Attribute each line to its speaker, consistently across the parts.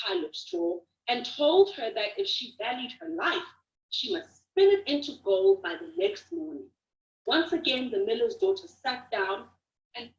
Speaker 1: pile of straw and told her that if she valued her life, she must spin it into gold by the next morning. Once again, the miller's daughter sat down and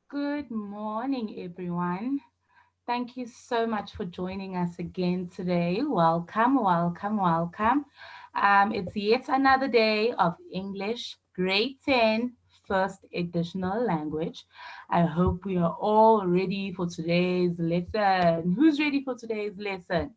Speaker 2: Good morning, everyone. Thank you so much for joining us again today. Welcome, welcome, welcome. It's yet another day of English Grade 10 First Additional Language. I hope we are all ready for today's lesson. Who's ready for today's lesson?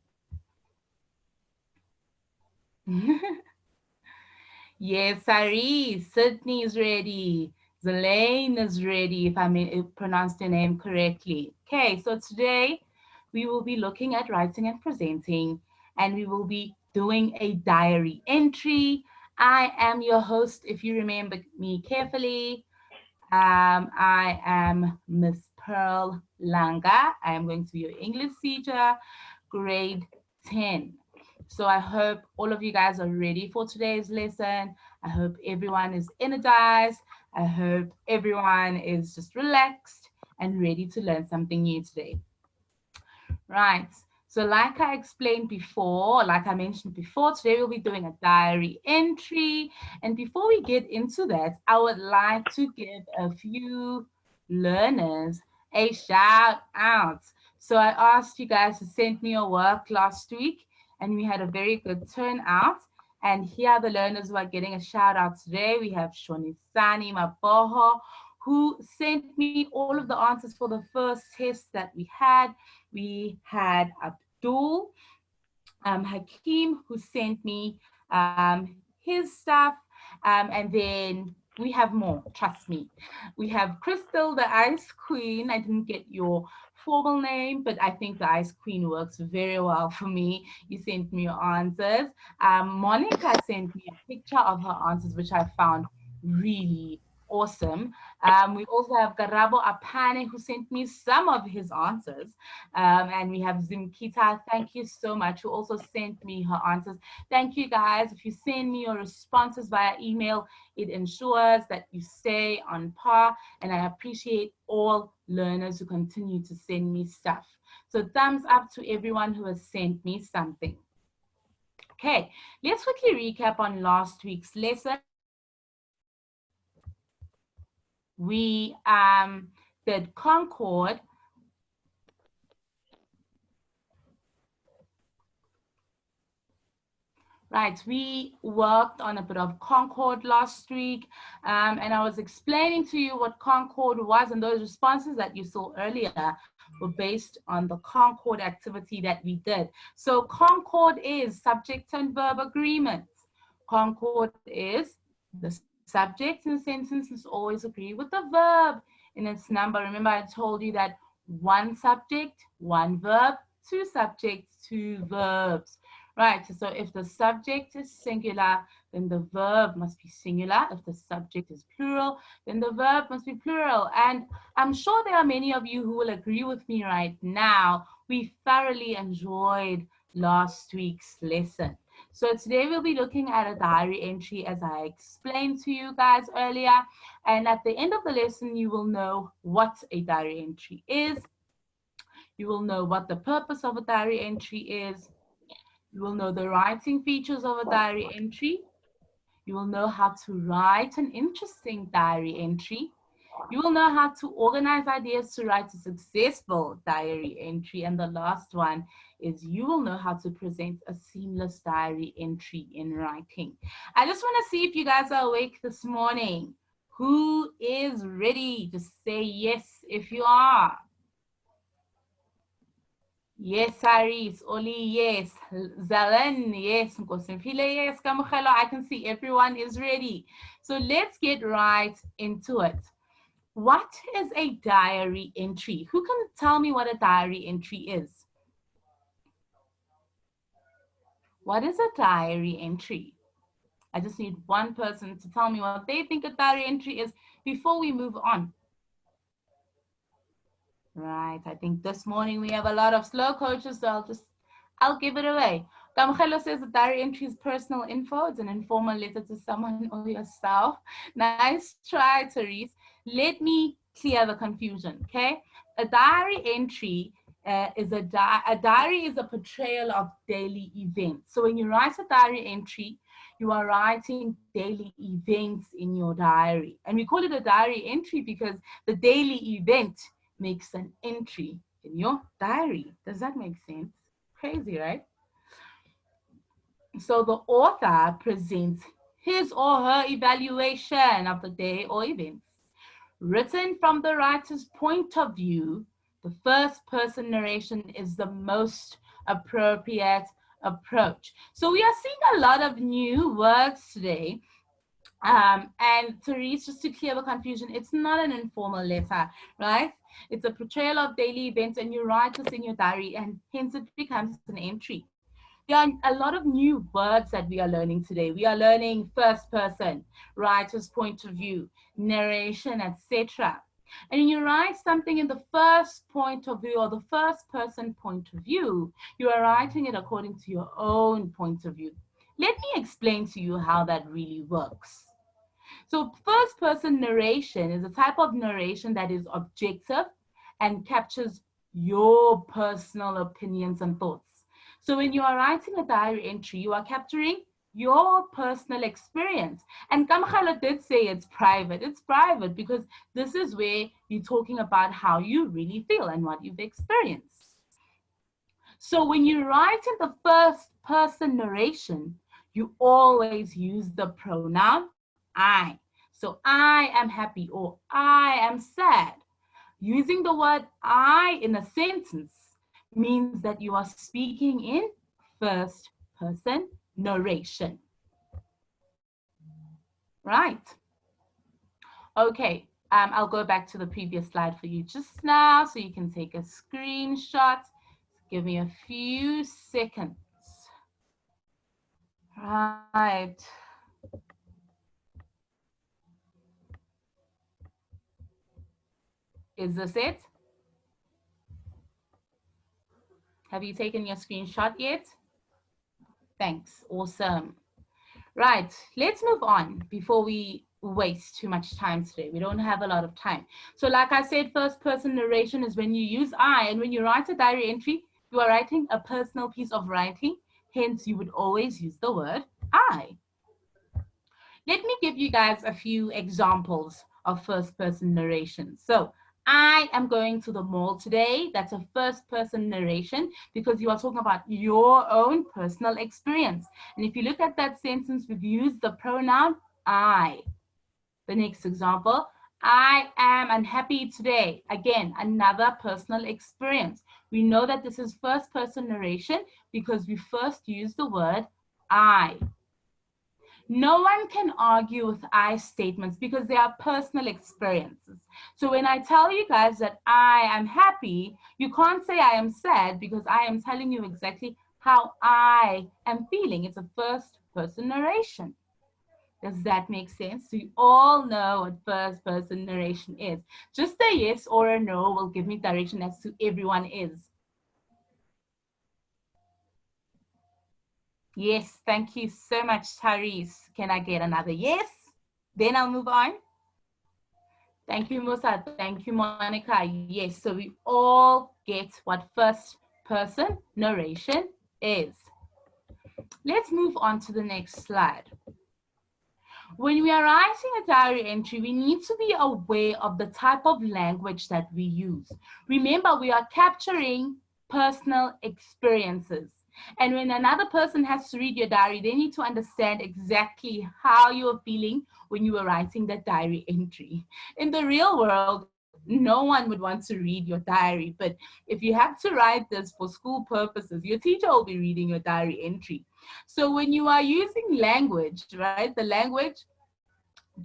Speaker 2: Yes, Sari, Sydney is ready. Zelaine is ready, if I may pronounce your name correctly. Okay, so today we will be looking at writing and presenting, and we will be doing a diary entry. I am your host, if you remember me carefully. I am Miss Pearl Langa. I am going to be your English teacher, grade 10. So I hope all of you guys are ready for today's lesson. I hope everyone is energized. I hope everyone is just relaxed and ready to learn something new today. Right. So, like I explained before, like I mentioned before, today we'll be doing a diary entry. And before we get into that, I would like to give a few learners a shout out. So, I asked you guys to send me your work last week, and we had a very good turnout. And here are the learners who are getting a shout out today. We have Shonisani Maboho, who sent me all of the answers for the first test that we had. We had Abdul, Hakeem, who sent me his stuff. And then we have more, trust me. We have Crystal, the Ice Queen. I didn't get your formal name, but I think the Ice Queen works very well for me. You sent me your answers. Monica sent me a picture of her answers, which I found really awesome. We also have Garabo Apane, who sent me some of his answers. And we have Zimkita. Thank you so much, who also sent me her answers. Thank you guys. If you send me your responses via email, it ensures that you stay on par. And I appreciate all learners who continue to send me stuff. So thumbs up to everyone who has sent me something. Okay, let's quickly recap on last week's lesson. We did Concord. Right, we worked on a bit of Concord last week, and I was explaining to you what Concord was, and those responses that you saw earlier were based on the Concord activity that we did. So Concord is subject and verb agreements. Concord is the subject in a sentence must always agree with the verb in its number. Remember, I told you that one subject, one verb, two subjects, two verbs. Right, so if the subject is singular, then the verb must be singular. If the subject is plural, then the verb must be plural. And I'm sure there are many of you who will agree with me right now. We thoroughly enjoyed last week's lesson. So today we'll be looking at a diary entry as I explained to you guys earlier. And at the end of the lesson, you will know what a diary entry is. You will know what the purpose of a diary entry is. You will know the writing features of a diary entry. You will know how to write an interesting diary entry. You will know how to organize ideas to write a successful diary entry. And the last one is you will know how to present a seamless diary entry in writing. I just want to see if you guys are awake this morning. Who is ready to say yes if you are? Yes, Aris, Oli, yes, Zalen, yes, Nkosimphile, yes, Kamukhelo, I can see everyone is ready. So let's get right into it. What is a diary entry? Who can tell me what a diary entry is? What is a diary entry? I just need one person to tell me what they think a diary entry is before we move on. Right, I think this morning we have a lot of slow coaches, so I'll give it away. Kamkhelo says a diary entry is personal info. It's an informal letter to someone or yourself. Nice try, Therese. Let me clear the confusion, okay? A diary entry is a diary is a portrayal of daily events. So when you write a diary entry, you are writing daily events in your diary. And we call it a diary entry because the daily event makes an entry in your diary. Does that make sense? Crazy, right? So the author presents his or her evaluation of the day or events. Written from the writer's point of view, the first person narration is the most appropriate approach. So we are seeing a lot of new words today. And Therese, just to clear the confusion, it's not an informal letter, right? It's a portrayal of daily events, and you write this in your diary, and hence it becomes an entry. There are a lot of new words that we are learning today. We are learning first person, writer's point of view, narration, etc. And when you write something in the first point of view or the first person point of view, you are writing it according to your own point of view. Let me explain to you how that really works. So first person narration is a type of narration that is objective and captures your personal opinions and thoughts. So when you are writing a diary entry, you are capturing your personal experience. And Kamkhala did say it's private. It's private because this is where you're talking about how you really feel and what you've experienced. So when you write in the first person narration, you always use the pronoun I. So I am happy or I am sad. Using the word I in a sentence means that you are speaking in first person narration. Right. Okay, I'll go back to the previous slide for you just now so you can take a screenshot. Give me a few seconds. Right. Is this it? Have you taken your screenshot yet? Thanks. Awesome. Right. Let's move on before we waste too much time today. We don't have a lot of time. So like I said, first person narration is when you use I, and when you write a diary entry, you are writing a personal piece of writing. Hence, you would always use the word I. Let me give you guys a few examples of first person narration. So I am going to the mall today. That's a first person narration because you are talking about your own personal experience. And if you look at that sentence, we've used the pronoun I. The next example, I am unhappy today. Again, another personal experience. We know that this is first person narration because we first use the word I. No one can argue with I statements because they are personal experiences. So when I tell you guys that I am happy, you can't say I am sad because I am telling you exactly how I am feeling. It's a first person narration. Does that make sense? So you all know what first person narration is. Just a yes or a no will give me direction as to everyone is. Yes, thank you so much, Tyrese. Can I get another yes? Then I'll move on. Thank you, Musa. Thank you, Monica. Yes, so we all get what first person narration is. Let's move on to the next slide. When we are writing a diary entry, we need to be aware of the type of language that we use. Remember, we are capturing personal experiences. And when another person has to read your diary, they need to understand exactly how you're feeling when you were writing that diary entry. In the real world, no one would want to read your diary, but if you have to write this for school purposes, your teacher will be reading your diary entry. So when you are using language, right, the language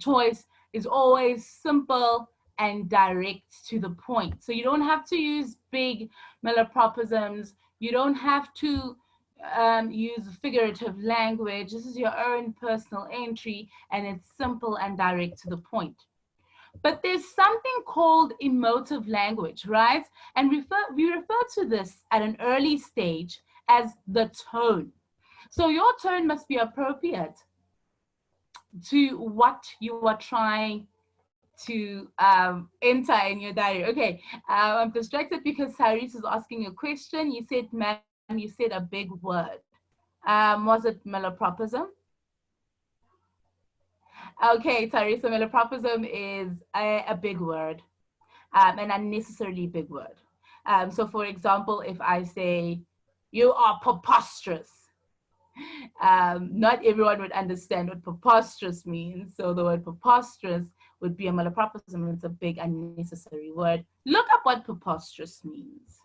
Speaker 2: choice is always simple and direct to the point. So you don't have to use big malapropisms. You don't have to use figurative language. This is your own personal entry, and it's simple and direct to the point. But there's something called emotive language, right? And we refer to this at an early stage as the tone. So your tone must be appropriate to what you are trying to enter in your diary. Okay, I'm distracted because Cyrus is asking a question. You said, ma'am, you said a big word. Was it malapropism? Okay, Cyrus, so malapropism is a big word, an unnecessarily big word. So, for example, if I say, you are preposterous, not everyone would understand what preposterous means. So the word preposterous would be a malapropism. It's a big unnecessary word. Look up what preposterous means.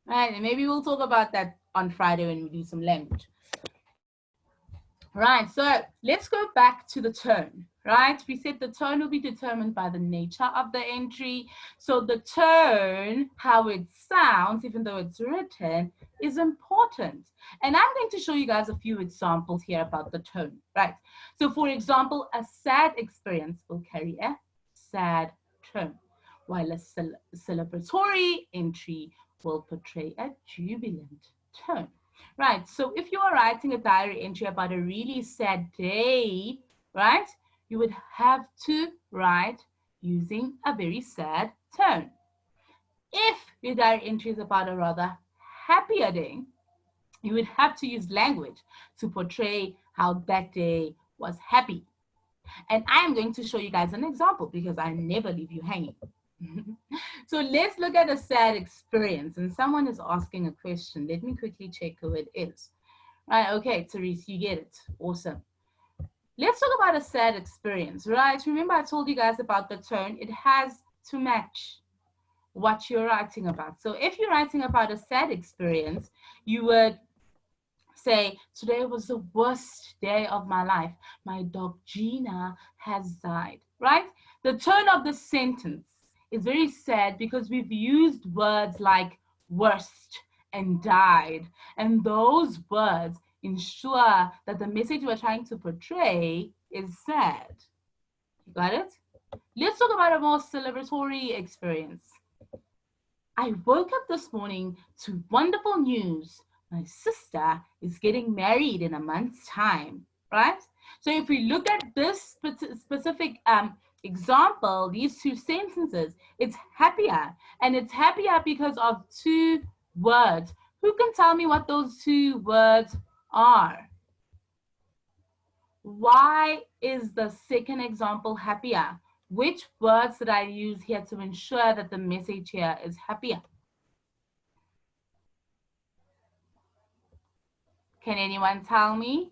Speaker 2: Right, and maybe we'll talk about that on Friday when we do some language. Right, so let's go back to the tone, right? We said the tone will be determined by the nature of the entry. So the tone, how it sounds, even though it's written, is important. And I'm going to show you guys a few examples here about the tone, right? So for example, a sad experience will carry a sad tone, while a celebratory entry will portray a jubilant tone. Right. So if you are writing a diary entry about a really sad day, right, you would have to write using a very sad tone. If your diary entry is about a rather happier day, you would have to use language to portray how that day was happy. And I am going to show you guys an example because I never leave you hanging. So let's look at a sad experience. And someone is asking a question. Let me quickly check who it is. Right, okay, Therese, you get it. Awesome. Let's talk about a sad experience, right? Remember I told you guys about the tone. It has to match what you're writing about. So if you're writing about a sad experience, you would say, today was the worst day of my life. My dog Gina has died, right? The tone of the sentence is very sad because we've used words like worst and died. And those words ensure that the message we're trying to portray is sad. You got it? Let's talk about a more celebratory experience. I woke up this morning to wonderful news. My sister is getting married in a month's time, right? So if we look at this specific example, these two sentences, it's happier. And it's happier because of two words. Who can tell me what those two words are? Why is the second example happier? Which words did I use here to ensure that the message here is happier? Can anyone tell me?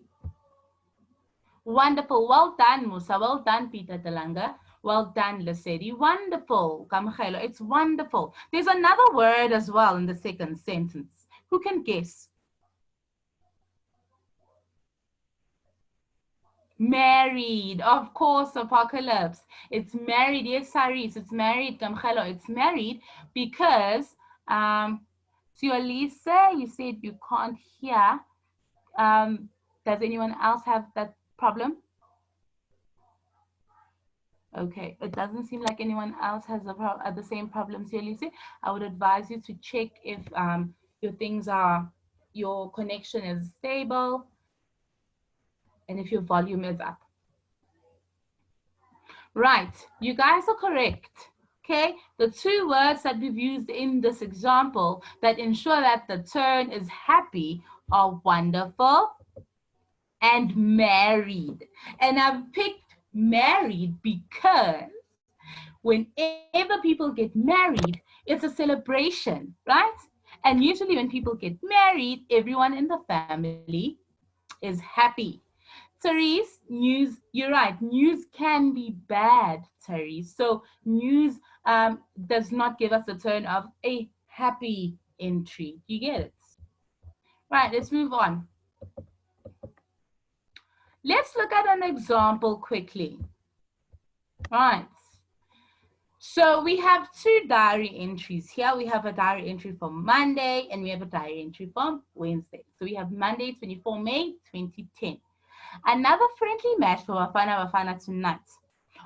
Speaker 2: Wonderful. Well done, Musa. Well done, Peter Delanga. Well done, Lesedi. Wonderful. Kamchelo. It's wonderful. There's another word as well in the second sentence. Who can guess? Married. Of course, Apocalypse. It's married. Yes, Saris. It's married. Kamchelo. It's married because, to Lisa, you said you can't hear. Does anyone else have that problem? Okay, it doesn't seem like anyone else has the same problems here, Lucy. I would advise you to check if your connection is stable. And if your volume is up. Right, you guys are correct. Okay, the two words that we've used in this example that ensure that the turn is happy are wonderful and married. And I've picked married because whenever people get married, it's a celebration, right? And usually when people get married, everyone in the family is happy. Therese, news, you're right, news can be bad, Therese. So news does not give us a turn of a happy entry. You get it? Right, let's move on. Let's look at an example quickly. Right. So we have two diary entries here. We have a diary entry for Monday and we have a diary entry for Wednesday. So we have Monday, 24 May 2010. Another friendly match for Bafana Bafana tonight.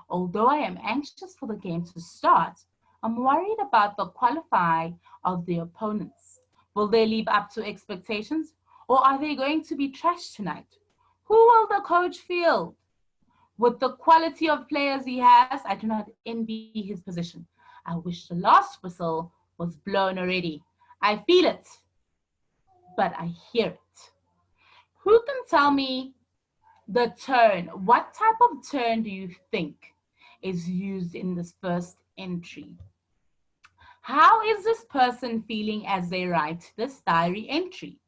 Speaker 2: Although I am anxious for the game to start, I'm worried about the qualify of the opponents. Will they live up to expectations or are they going to be trashed tonight? Who will the coach field? With the quality of players he has, I do not envy his position. I wish the last whistle was blown already. I feel it, but I hear it. Who can tell me the turn? What type of turn do you think is used in this first entry? How is this person feeling as they write this diary entry?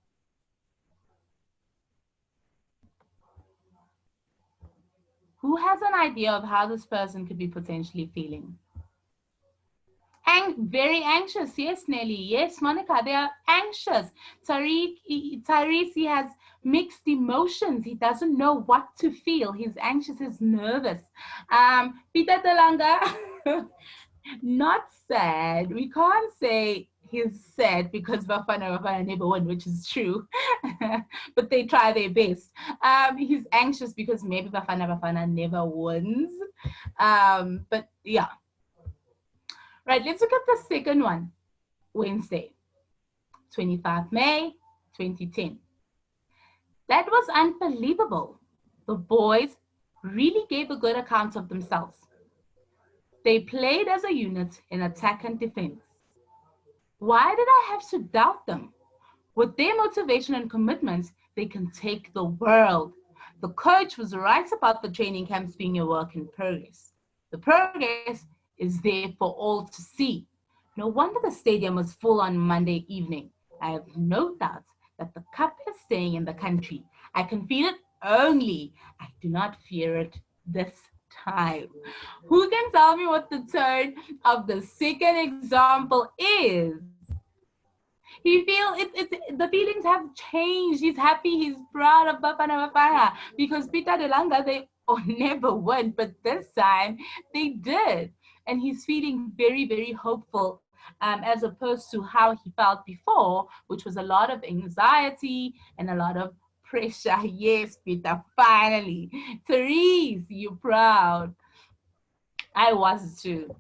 Speaker 2: Who has an idea of how this person could be potentially feeling? Very anxious. Yes, Nelly. Yes, Monica. They are anxious. Tyrese, he has mixed emotions. He doesn't know what to feel. He's anxious. He's nervous. Peter Telanga, not sad. We can't say he's sad because Bafana never won, which is true. But they try their best. He's anxious because maybe Bafana never wins. But yeah. Right, let's look at the second one. Wednesday, 25 May 2010. That was unbelievable. The boys really gave a good account of themselves. They played as a unit in attack and defense. Why did I have to doubt them? With their motivation and commitment, they can take the world. The coach was right about the training camps being a work in progress. The progress is there for all to see. No wonder the stadium was full on Monday evening. I have no doubt that the cup is staying in the country. I can feel it only. I do not fear it this time. Who can tell me what the turn of the second example is? He feels the feelings have changed. He's happy, he's proud of Bafana Bafana because Peter Delanga, they never won, but this time they did. And he's feeling very, very hopeful as opposed to how he felt before, which was a lot of anxiety and a lot of pressure. Yes, Peter, finally. Therese, you're proud. I was too.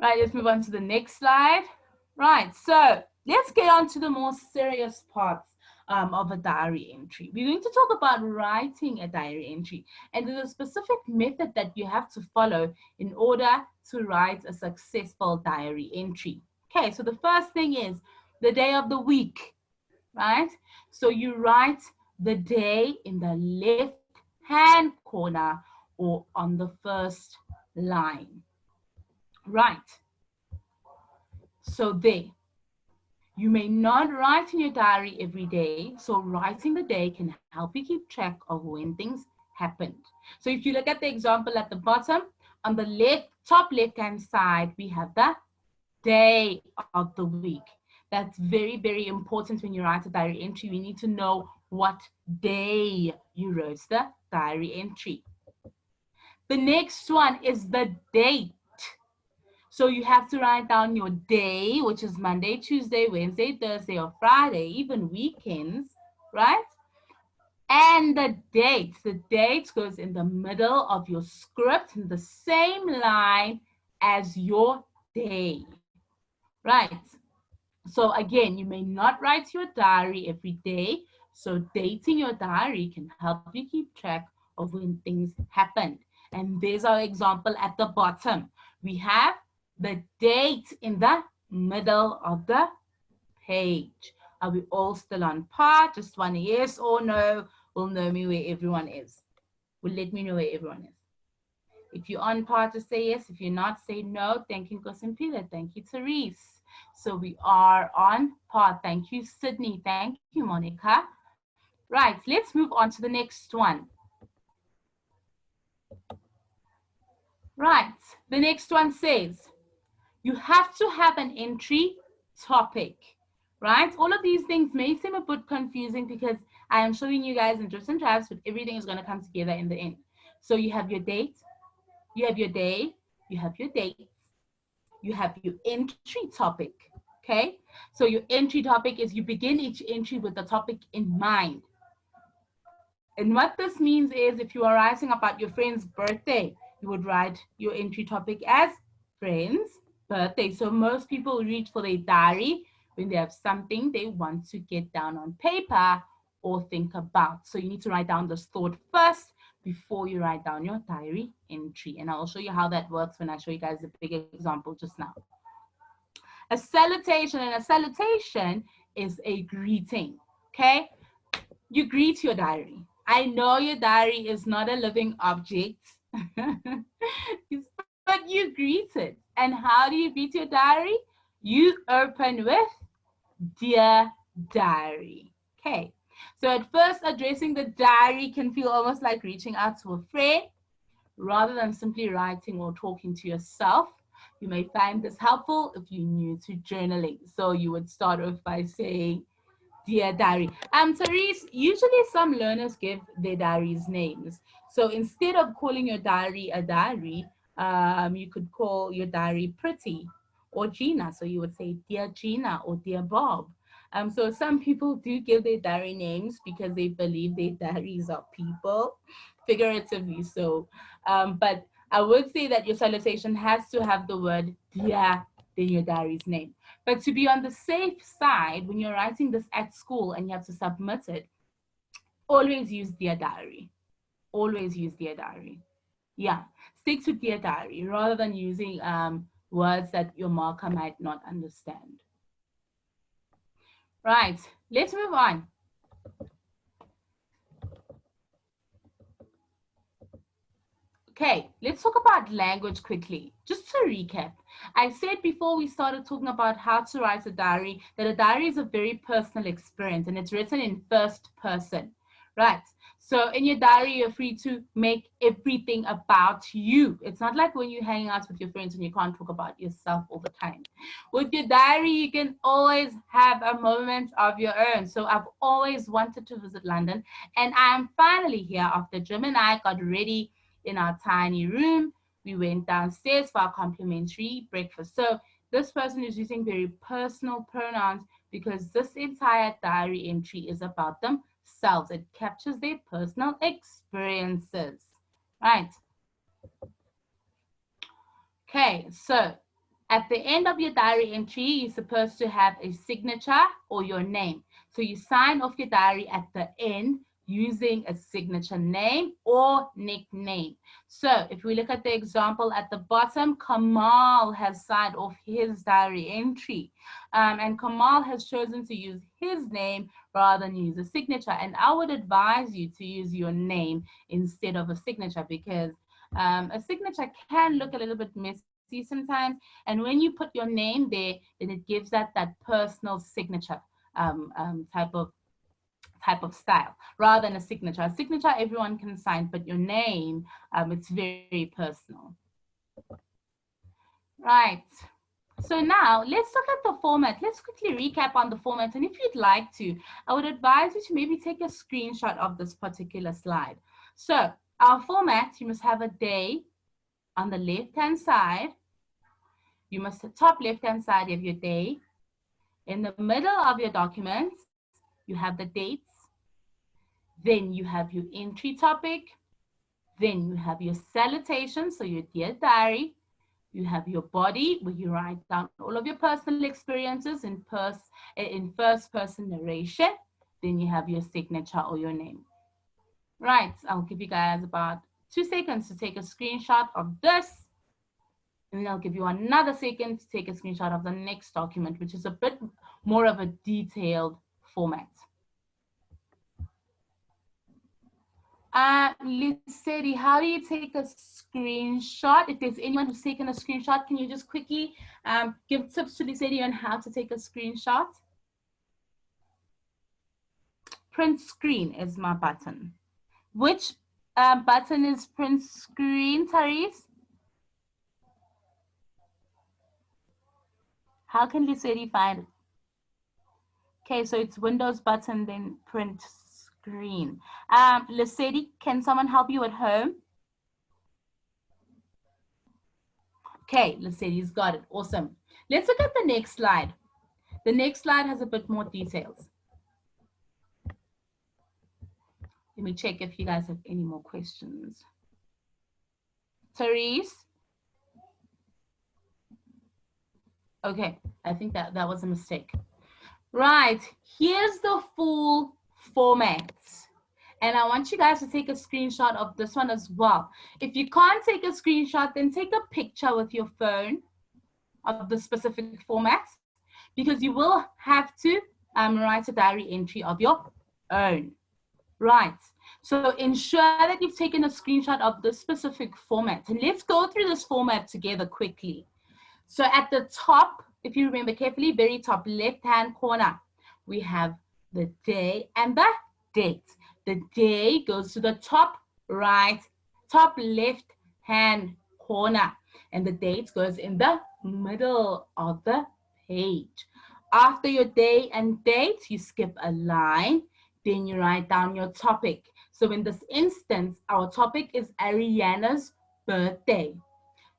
Speaker 2: Right, let's move on to the next slide. Right, so let's get on to the more serious parts of a diary entry. We're going to talk about writing a diary entry, and there's a specific method that you have to follow in order to write a successful diary entry. Okay, so the first thing is the day of the week, right? So you write the day in the left-hand corner or on the first line. Right. So there. You may not write in your diary every day, so writing the day can help you keep track of when things happened. So if you look at the example at the bottom, on the top left-hand side, we have the day of the week. That's very, very important when you write a diary entry. You need to know what day you wrote the diary entry. The next one is the date. So you have to write down your day, which is Monday, Tuesday, Wednesday, Thursday, or Friday, even weekends, right? And the date. The date goes in the middle of your script in the same line as your day, right? So again, you may not write your diary every day. So dating your diary can help you keep track of when things happened. And there's our example at the bottom. We have the date in the middle of the page. Are we all still on par? Just one yes or no will know me where everyone is. Will let me know where everyone is. If you're on par, to say yes. If you're not, say no. Thank you, Nkosimpila. Thank you, Therese. So we are on par. Thank you, Sydney. Thank you, Monica. Right, let's move on to the next one. Right, the next one says, you have to have an entry topic, right? All of these things may seem a bit confusing because I am showing you guys in dribs and drabs, but everything is going to come together in the end. So you have your date, you have your day, you have your dates, you have your entry topic, okay? So your entry topic is you begin each entry with the topic in mind. And what this means is if you are writing about your friend's birthday, you would write your entry topic as friend's birthday. So most people reach for their diary when they have something they want to get down on paper or think about. So you need to write down this thought first before you write down your diary entry. And I'll show you how that works when I show you guys a big example just now. A salutation, and a salutation is a greeting, okay? You greet your diary. I know your diary is not a living object, but you greet it. And how do you greet your diary? You open with Dear Diary. Okay. So at first, addressing the diary can feel almost like reaching out to a friend rather than simply writing or talking to yourself. You may find this helpful if you're new to journaling. So you would start off by saying, Dear Diary. Therese, usually some learners give their diaries names. So instead of calling your diary a diary, you could call your diary Pretty or Gina. So you would say Dear Gina or Dear Bob. So some people do give their diary names because they believe their diaries are people, figuratively so. But I would say that your salutation has to have the word Dear in your diary's name. But to be on the safe side, when you're writing this at school and you have to submit it, always use Dear Diary. Always use Dear Diary. Yeah, stick to Dear Diary rather than using words that your marker might not understand. Right, let's move on. Okay, let's talk about language quickly. Just to recap, I said before we started talking about how to write a diary that a diary is a very personal experience and it's written in first person, right? So in your diary, you're free to make everything about you. It's not like when you're hanging out with your friends and you can't talk about yourself all the time. With your diary, you can always have a moment of your own. So I've always wanted to visit London and I'm finally here after Jim and I got ready in our tiny room. We went downstairs for our complimentary breakfast. So this person is using very personal pronouns because this entire diary entry is about themselves. It captures their personal experiences, right? Okay, so at the end of your diary entry, you're supposed to have a signature or your name. So you sign off your diary at the end using a signature name or nickname. So if we look at the example at the bottom, Kamal has signed off his diary entry. And Kamal has chosen to use his name rather than use a signature. And I would advise you to use your name instead of a signature because a signature can look a little bit messy sometimes. And when you put your name there, then it gives that personal signature type of style rather than a signature. A signature everyone can sign, but your name, it's very personal. Right. So now let's look at the format. Let's quickly recap on the format. And if you'd like to, I would advise you to maybe take a screenshot of this particular slide. So our format, you must have a day on the left-hand side. You must, the top left-hand side of your day. In the middle of your document, you have the dates. Then you have your entry topic. Then you have your salutation, so your Dear Diary. You have your body where you write down all of your personal experiences in first person narration. Then you have your signature or your name. Right, I'll give you guys about 2 seconds to take a screenshot of this, and then I'll give you another second to take a screenshot of the next document, which is a bit more of a detailed format. Lissetti, how do you take a screenshot? If there's anyone who's taken a screenshot, can you just quickly give tips to Lissetti on how to take a screenshot? Print screen is my button. Which button is print screen, Therese? How can Lissetti find it? Okay, so it's Windows button, then print screen. Lissetti, can someone help you at home? Okay, Lissetti's got it. Awesome. Let's look at the next slide. The next slide has a bit more details. Let me check if you guys have any more questions. Therese? Okay, I think that was a mistake. Right, here's the full format. And I want you guys to take a screenshot of this one as well. If you can't take a screenshot, then take a picture with your phone of the specific format, because you will have to write a diary entry of your own. Right, so ensure that you've taken a screenshot of this specific format. And let's go through this format together quickly. So at the top, if you remember carefully, very top left-hand corner, we have the day and the date. The day goes to the top right, top left-hand corner, and the date goes in the middle of the page. After your day and date, you skip a line, then you write down your topic. So in this instance, our topic is Ariana's birthday.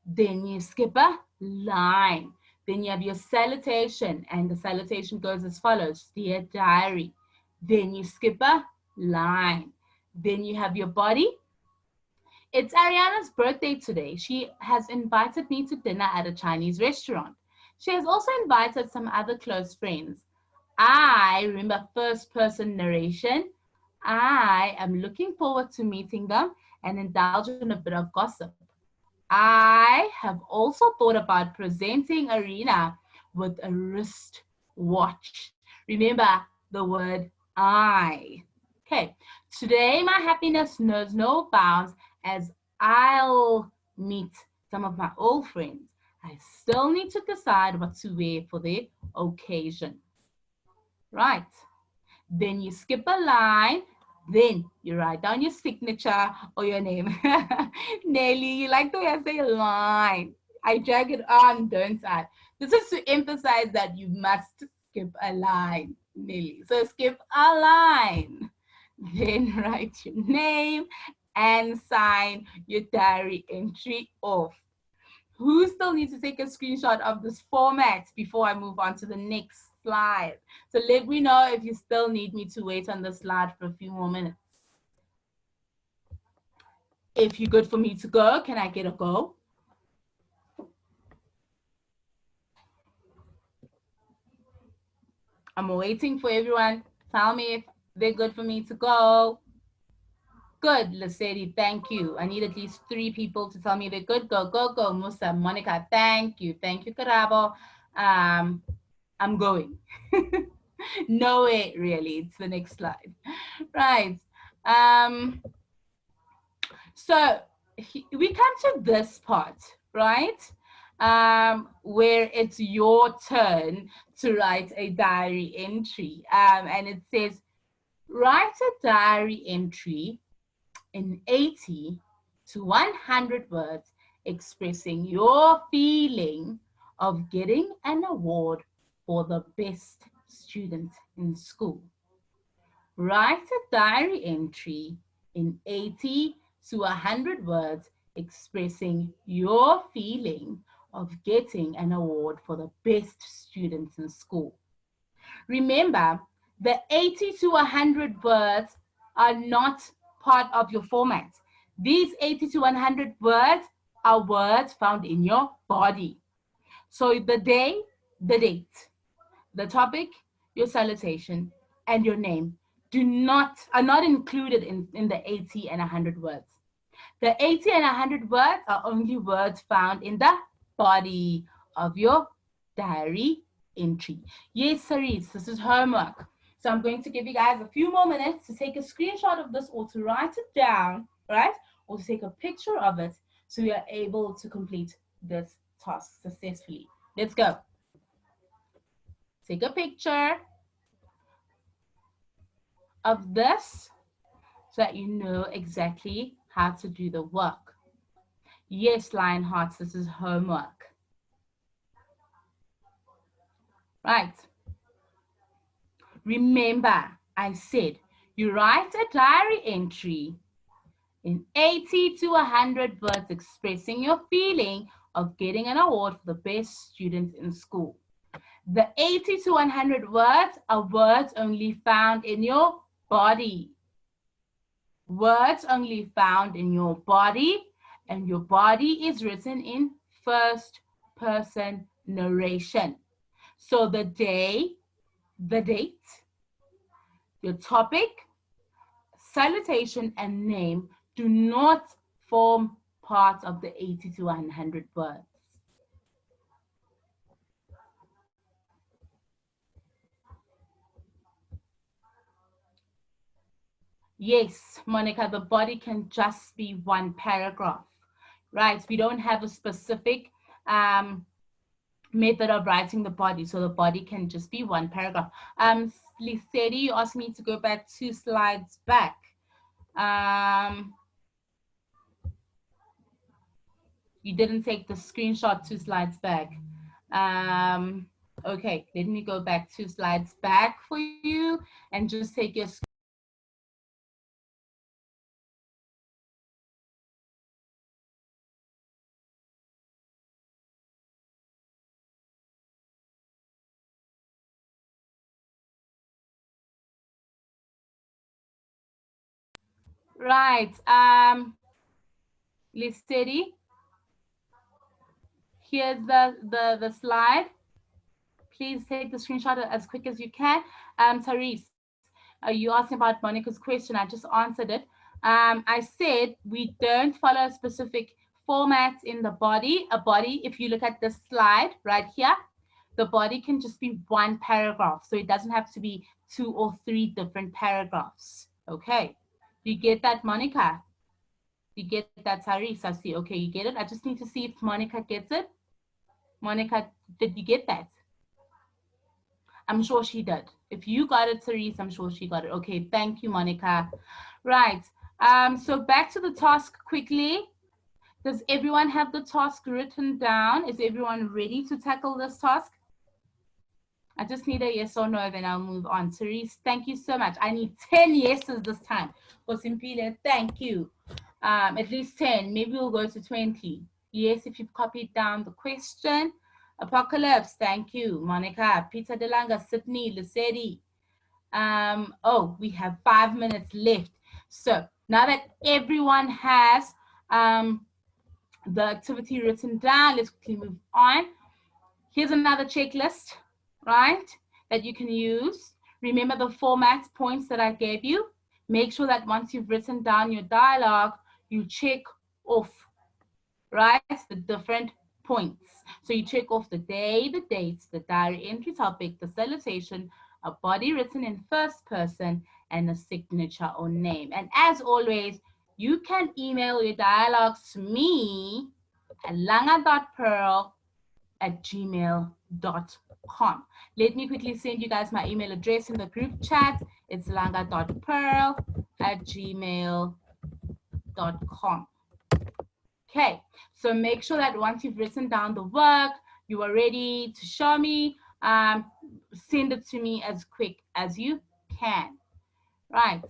Speaker 2: Then you skip a line. Then you have your salutation, and the salutation goes as follows: Dear diary. Then you skip a line. Then you have your body. It's Ariana's birthday today. She has invited me to dinner at a Chinese restaurant. She has also invited some other close friends. I remember first person narration. I am looking forward to meeting them and indulge in a bit of gossip. I have also thought about presenting Arena with a wrist watch. Remember the word I. Okay, today my happiness knows no bounds as I'll meet some of my old friends. I still need to decide what to wear for the occasion. Right, then you skip a line. Then you write down your signature or your name. Nelly, you like the way I say line. I drag it on, don't I? This is to emphasize that you must skip a line, Nelly. So skip a line. Then write your name and sign your diary entry off. Who still needs to take a screenshot of this format before I move on to the next slide? So let me know if you still need me to wait on the slide for a few more minutes. If you're good for me to go, can I get a go? I'm waiting for everyone. Tell me if they're good for me to go. Good, Lissetti, thank you. I need at least 3 people to tell me they're good. Go, go, go. Musa, Monica, thank you. Thank you, Karabo. I'm going. No way, really. It's the next slide. Right. So we come to this part, right? Where it's your turn to write a diary entry. And it says, write a diary entry in 80 to 100 words expressing your feeling of getting an award for the best student in school. Write a diary entry in 80 to 100 words expressing your feeling of getting an award for the best students in school. Remember, the 80 to 100 words are not part of your format. These 80 to 100 words are words found in your body. So the day, the date, the topic, your salutation, and your name. are not included in the 80 and 100 words. The 80 and 100 words are only words found in the body of your diary entry. Yes, Cerise, this is homework. So I'm going to give you guys a few more minutes to take a screenshot of this or to write it down, right? Or to take a picture of it so we are able to complete this task successfully. Let's go. Take a picture of this so that you know exactly how to do the work. Yes, Lionhearts, this is homework. Right. Remember, I said you write a diary entry in 80 to 100 words expressing your feeling of getting an award for the best student in school. The 80 to 100 words are words only found in your body. Words only found in your body, and your body is written in first person narration. So the day, the date, your topic, salutation, and name do not form part of the 80 to 100 words. Yes, Monica, the body can just be one paragraph, right? We don't have a specific method of writing the body, so the body can just be one paragraph. Lissetti, you asked me to go back 2 slides back. You didn't take the screenshot 2 slides back. Okay, let me go back 2 slides back for you and just take your right. Lissetti, here's the slide. Please take the screenshot as quick as you can. Therese, you asked about Monica's question. I just answered it. I said we don't follow a specific format in the body. A body, if you look at this slide right here, the body can just be one paragraph. So it doesn't have to be 2 or 3 different paragraphs. Okay. You get that, Monica? You get that, Therese? I see. Okay, you get it. I just need to see if Monica gets it. Monica, did you get that? I'm sure she did. If you got it, Therese, I'm sure she got it. Okay, thank you, Monica. Right. So back to the task quickly. Does everyone have the task written down? Is everyone ready to tackle this task? I just need a yes or no, then I'll move on. Therese, thank you so much. I need 10 yeses this time. Osimpile, thank you. At least 10. Maybe we'll go to 20. Yes, if you've copied down the question. Apocalypse, thank you. Monica, Peter Delanga, Sydney, Lucedi. We have 5 minutes left. So now that everyone has the activity written down, let's quickly move on. Here's another checklist, right, that you can use. Remember the format points that I gave you. Make sure that once you've written down your dialogue, you check off, right, the different points. So you check off the day, the dates, the diary entry topic, the salutation, a body written in first person, and a signature or name. And as always, you can email your dialogues to me at langa.pearl@gmail.com. Let me quickly send you guys my email address in the group chat. It's langa.pearl@gmail.com. Okay, so make sure that once you've written down the work, you are ready to show me, send it to me as quick as you can. Right.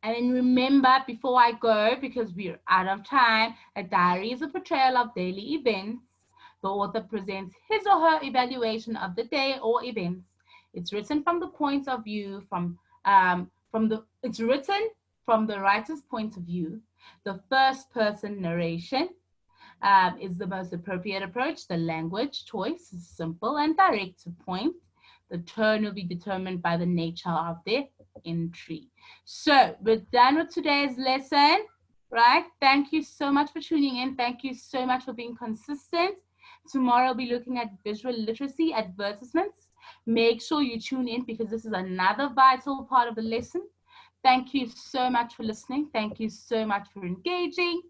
Speaker 2: And then remember, before I go, because we're out of time, a diary is a portrayal of daily events. The author presents his or her evaluation of the day or events. It's written from the point of view it's written from the writer's point of view. The first person narration is the most appropriate approach. The language choice is simple and direct to point. The tone will be determined by the nature of their entry. So we're done with today's lesson, right? Thank you so much for tuning in. Thank you so much for being consistent. Tomorrow I'll be looking at visual literacy advertisements. Make sure you tune in because this is another vital part of the lesson. Thank you so much for listening. Thank you so much for engaging.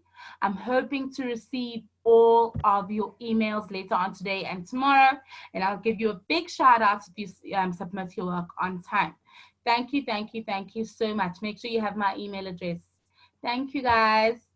Speaker 2: I'm hoping to receive all of your emails later on today and tomorrow, and I'll give you a big shout out if you submit your work on time. Thank you, thank you, thank you so much. Make sure you have my email address. Thank you, guys.